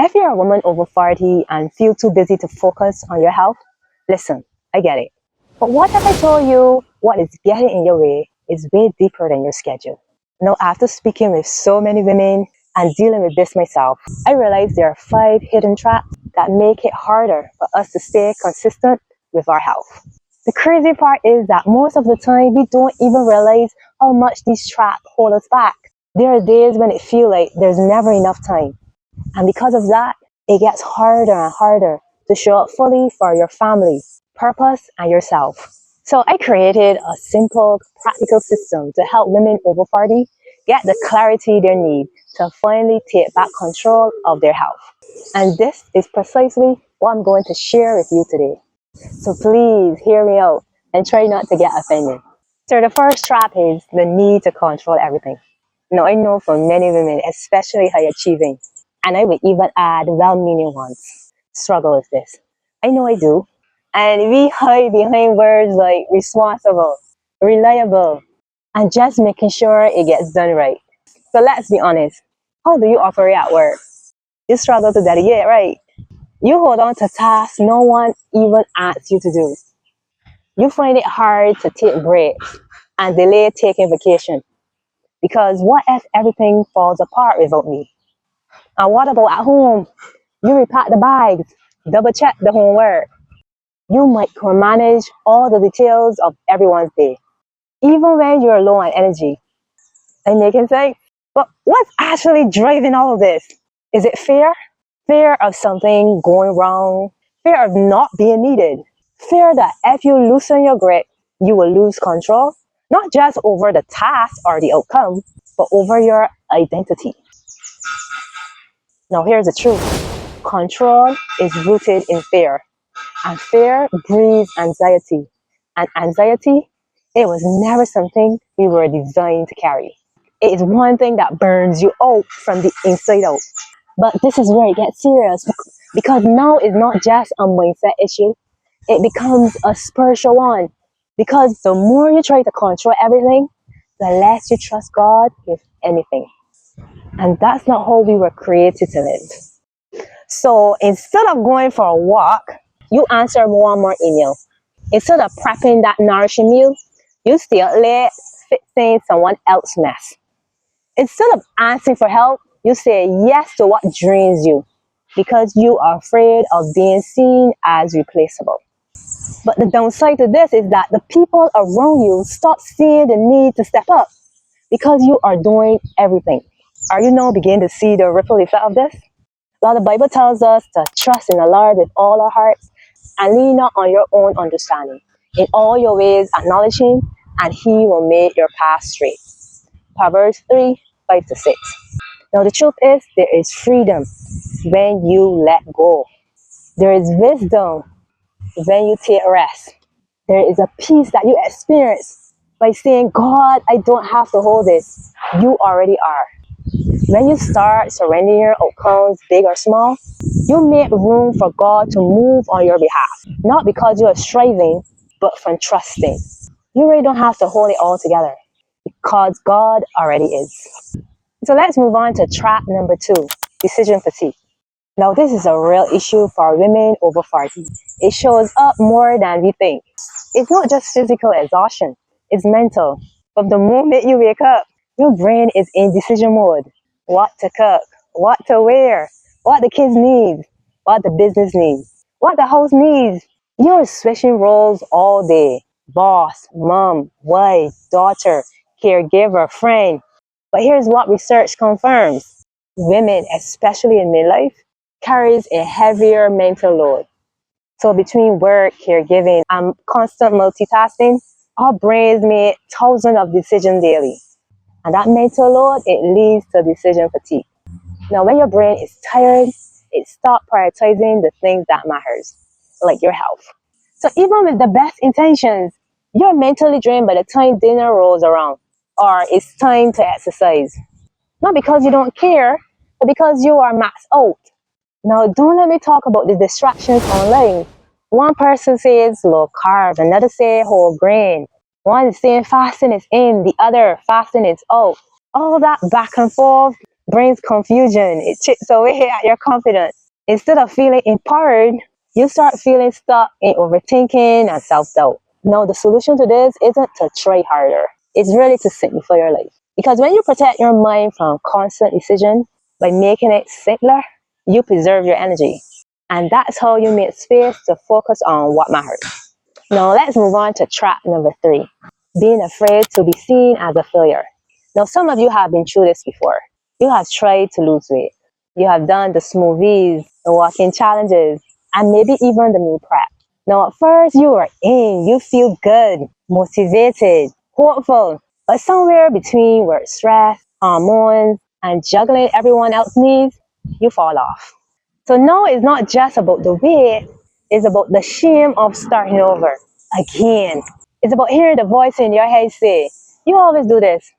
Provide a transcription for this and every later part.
If you're a woman over 40 and feel too busy to focus on your health, listen, I get it. But what if I told you what is getting in your way is way deeper than your schedule? Now, after speaking with so many women and dealing with this myself, I realized there are 5 hidden traps that make it harder for us to stay consistent with our health. The crazy part is that most of the time we don't even realize how much these traps hold us back. There are days when it feels like there's never enough time. And because of that, it gets harder and harder to show up fully for your family, purpose, and yourself. So I created a simple, practical system to help women over 40 get the clarity they need to finally take back control of their health. And this is precisely what I'm going to share with you today. So please hear me out and try not to get offended. So the first trap is the need to control everything. Now I know for many women, especially high achieving, and I would even add well-meaning ones, struggle with this. I know I do. And we hide behind words like responsible, reliable, and just making sure it gets done right. So let's be honest. How do you operate at work? You struggle to delegate, right? You hold on to tasks no one even asks you to do. You find it hard to take breaks and delay taking vacation. Because what if everything falls apart without me? And what about at home? You repack the bags, double check the homework. You micromanage all the details of everyone's day, even when you're low on energy. I'm making sense? But what's actually driving all of this? Is it fear? Fear of something going wrong? Fear of not being needed? Fear that if you loosen your grip, you will lose control, not just over the task or the outcome, but over your identity. Now here's the truth. Control is rooted in fear. And fear breeds anxiety. And anxiety, it was never something we were designed to carry. It is one thing that burns you out from the inside out. But this is where it gets serious because now it's not just a mindset issue. It becomes a spiritual one. Because the more you try to control everything, the less you trust God with anything. And that's not how we were created to live. So instead of going for a walk, you answer one more email. Instead of prepping that nourishing meal, you stay up late fixing someone else's mess. Instead of asking for help, you say yes to what drains you because you are afraid of being seen as replaceable. But the downside to this is that the people around you stop seeing the need to step up because you are doing everything. Are you now beginning to see the ripple effect of this? Well, the Bible tells us to trust in the Lord with all our hearts and lean not on your own understanding. In all your ways acknowledge Him, and He will make your path straight. Proverbs 3:5-6. Now the truth is, there is freedom when you let go. There is wisdom when you take rest. There is a peace that you experience by saying, God, I don't have to hold this. You already are. When you start surrendering your outcomes, big or small, you make room for God to move on your behalf. Not because you are striving, but from trusting. You really don't have to hold it all together because God already is. So let's move on to trap number 2, decision fatigue. Now this is a real issue for women over 40. It shows up more than we think. It's not just physical exhaustion, it's mental. From the moment you wake up, your brain is in decision mode. What to cook, what to wear, what the kids need, what the business needs, what the house needs. You're switching roles all day. Boss, mom, wife, daughter, caregiver, friend. But here's what research confirms. Women, especially in midlife, carries a heavier mental load. So between work, caregiving, and constant multitasking, our brains make thousands of decisions daily. And that mental load, it leads to decision fatigue. Now, when your brain is tired, it stops prioritizing the things that matters, like your health. So even with the best intentions, you're mentally drained by the time dinner rolls around, or it's time to exercise. Not because you don't care, but because you are maxed out. Now, don't let me talk about the distractions online. One person says low carb, another says whole grain. One is saying fasting is in, the other fasting is out. All that back and forth brings confusion. It chips away at your confidence. Instead of feeling empowered, you start feeling stuck in overthinking and self-doubt. Now, the solution to this isn't to try harder. It's really to simplify your life. Because when you protect your mind from constant decision by making it simpler, you preserve your energy. And that's how you make space to focus on what matters. Now, let's move on to trap number 3, being afraid to be seen as a failure. Now, some of you have been through this before. You have tried to lose weight. You have done the smoothies, the walking challenges, and maybe even the meal prep. Now, at first, you are in, you feel good, motivated, hopeful, but somewhere between where stress, hormones, and juggling everyone else's needs, you fall off. So now it's not just about the weight, it's about the shame of starting over again. It's about hearing the voice in your head say, you always do this.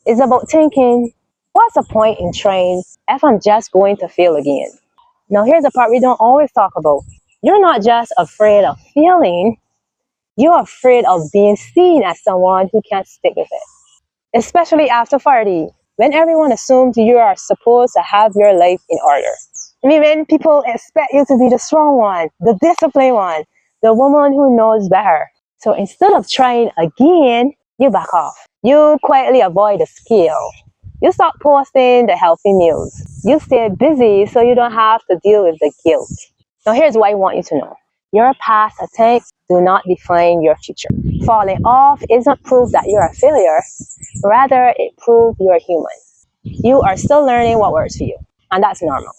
It's about thinking, what's the point in trying if I'm just going to fail again? Now here's the part we don't always talk about. You're not just afraid of failing, you're afraid of being seen as someone who can't stick with it. Especially after 40, when everyone assumes you are supposed to have your life in order. I mean, when people expect you to be the strong one, the disciplined one, the woman who knows better. So instead of trying again, you back off. You quietly avoid the scale. You stop posting the healthy meals. You stay busy so you don't have to deal with the guilt. Now here's what I want you to know. Your past attempts do not define your future. Falling off isn't proof that you're a failure. Rather, it proves you're human. You are still learning what works for you, and that's normal.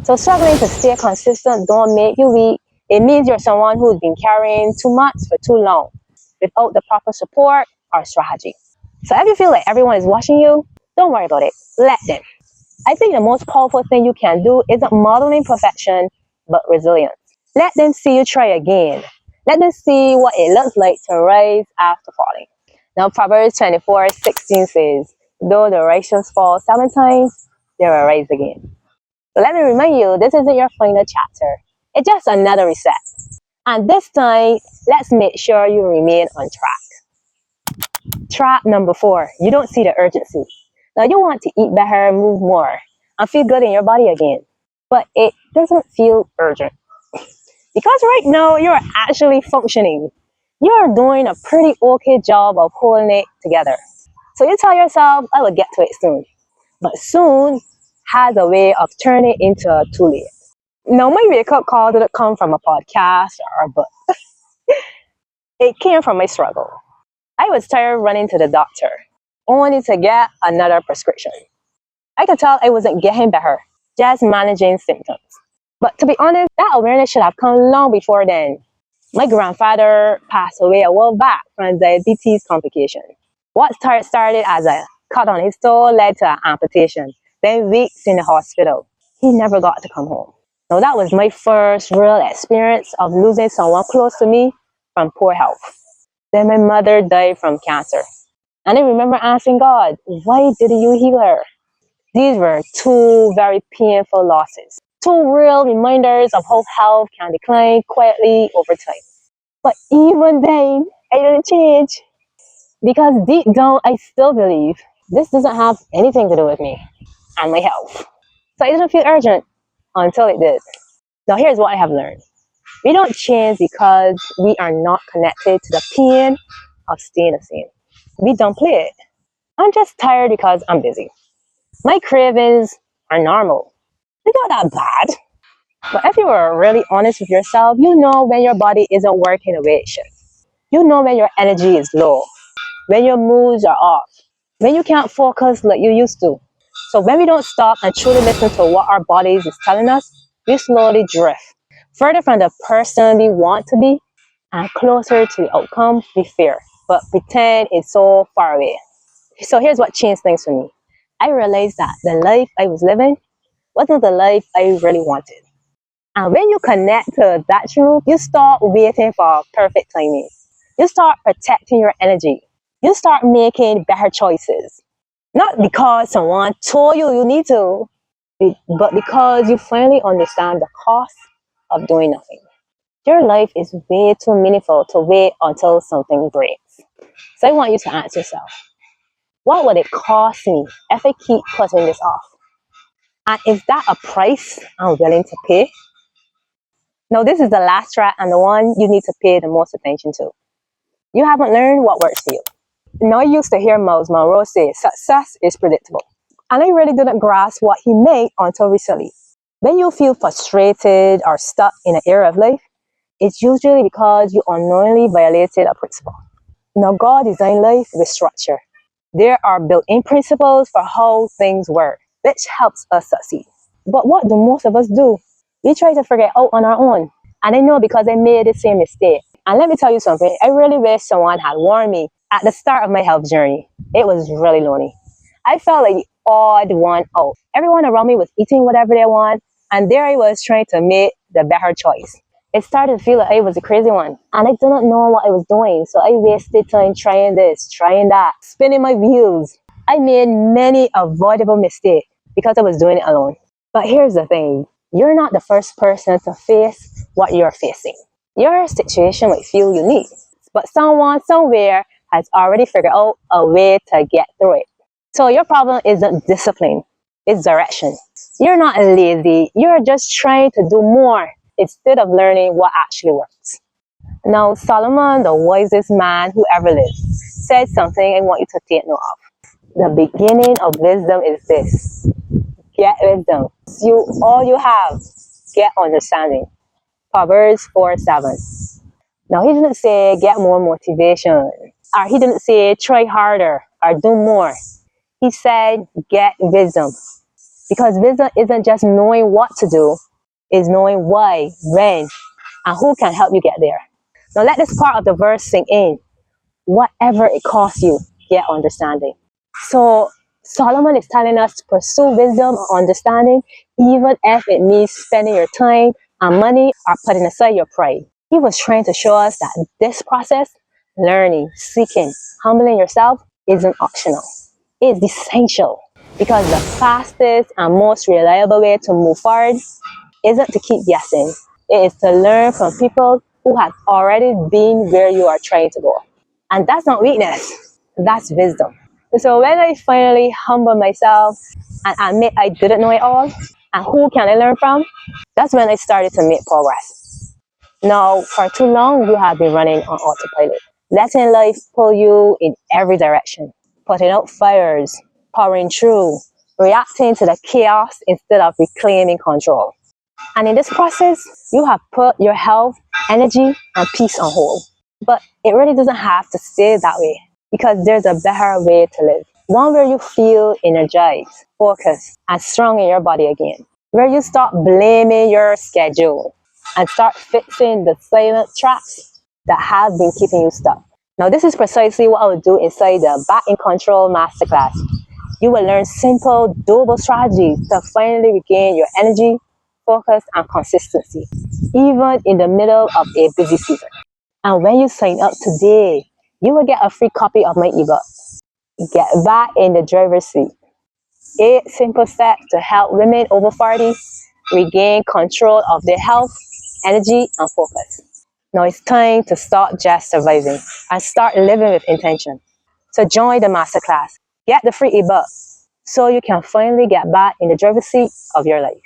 So struggling to stay consistent don't make you weak. It means you're someone who's been carrying too much for too long without the proper support or strategy. So if you feel like everyone is watching you, don't worry about it. Let them. I think the most powerful thing you can do isn't modeling perfection, but resilience. Let them see you try again. Let them see what it looks like to rise after falling. Now, Proverbs 24:16 says, though the righteous fall 7 times, they will rise again. So let me remind you, this isn't your final chapter. It's just another reset. And this time, let's make sure you remain on track. Trap number 4, you don't see the urgency. Now, you want to eat better, move more, and feel good in your body again. But it doesn't feel urgent. Because right now, you're actually functioning. You're doing a pretty okay job of holding it together. So you tell yourself, I will get to it soon. But soon has a way of turning into a too late. Now, my wake-up call didn't come from a podcast or a book. It came from my struggle. I was tired running to the doctor, only to get another prescription. I could tell I wasn't getting better, just managing symptoms. But to be honest, that awareness should have come long before then. My grandfather passed away a while back from diabetes complication. What started as a cut on his toe led to an amputation, then weeks in the hospital. He never got to come home. Now that was my first real experience of losing someone close to me from poor health. Then my mother died from cancer. And I remember asking God, why didn't you heal her? These were 2 very painful losses. 2 real reminders of how health can decline quietly over time. But even then, I didn't change. Because deep down, I still believe this doesn't have anything to do with me and my health. So it didn't feel urgent until it did. Now here's what I have learned. We don't change because we are not connected to the pain of staying the same. We don't play it. I'm just tired because I'm busy. My cravings are normal. They're not that bad. But if you are really honest with yourself, you know when your body isn't working the way it should. You know when your energy is low, when your moods are off, when you can't focus like you used to. So when we don't stop and truly listen to what our bodies is telling us, we slowly drift further from the person we want to be and closer to the outcome we fear, but pretend it's so far away. So here's what changed things for me. I realized that the life I was living wasn't the life I really wanted. And when you connect to that truth, you start waiting for perfect timing. You start protecting your energy. You start making better choices. Not because someone told you you need to, but because you finally understand the cost of doing nothing. Your life is way too meaningful to wait until something breaks. So I want you to ask yourself, what would it cost me if I keep putting this off? And is that a price I'm willing to pay? Now, this is the last track and the one you need to pay the most attention to. You haven't learned what works for you. Now, I used to hear Miles Monroe say success is predictable. And I really didn't grasp what he meant until recently. When you feel frustrated or stuck in an area of life, it's usually because you unknowingly violated a principle. Now, God designed life with structure. There are built-in principles for how things work, which helps us succeed. But what do most of us do? We try to figure it out on our own. And I know because I made the same mistake. And let me tell you something, I really wish someone had warned me at the start of my health journey. It was really lonely. I felt like the odd one out. Everyone around me was eating whatever they want, and there I was trying to make the better choice. It started to feel like I was a crazy one, and I didn't know what I was doing, so I wasted time trying this, trying that, spinning my wheels. I made many avoidable mistakes because I was doing it alone. But here's the thing, you're not the first person to face what you're facing. Your situation might feel unique, but someone somewhere has already figured out a way to get through it. So your problem isn't discipline, it's direction. You're not lazy, you're just trying to do more instead of learning what actually works. Now, Solomon, the wisest man who ever lived, said something I want you to take note of. The beginning of wisdom is this: get wisdom. All you have, get understanding. Proverbs 4:7. Now, he didn't say get more motivation, or he didn't say try harder or do more. He said get wisdom. Because wisdom isn't just knowing what to do, it's knowing why, when, and who can help you get there. Now let this part of the verse sink in. Whatever it costs you, get understanding. So Solomon is telling us to pursue wisdom or understanding, even if it means spending your time and money or putting aside your pride. He was trying to show us that this process, learning, seeking, humbling yourself, isn't optional. It's essential. Because the fastest and most reliable way to move forward isn't to keep guessing. It is to learn from people who have already been where you are trying to go. And that's not weakness, that's wisdom. So when I finally humble myself and admit I didn't know it all, and who can I learn from, that's when I started to make progress. Now, for too long, you have been running on autopilot, letting life pull you in every direction, putting out fires, powering through, reacting to the chaos instead of reclaiming control. And in this process, you have put your health, energy, and peace on hold. But it really doesn't have to stay that way, because there's a better way to live. One where you feel energized, focused, and strong in your body again. Where you stop blaming your schedule and start fixing the silent traps that have been keeping you stuck. Now, this is precisely what I will do inside the Back in Control Masterclass. You will learn simple, doable strategies to finally regain your energy, focus, and consistency, even in the middle of a busy season. And when you sign up today, you will get a free copy of my ebook, Get Back in the Driver's Seat. 8 simple steps to help women over 40 regain control of their health, energy, and focus. Now it's time to stop just surviving and start living with intention. So join the masterclass. Get the free ebook so you can finally get back in the driver's seat of your life.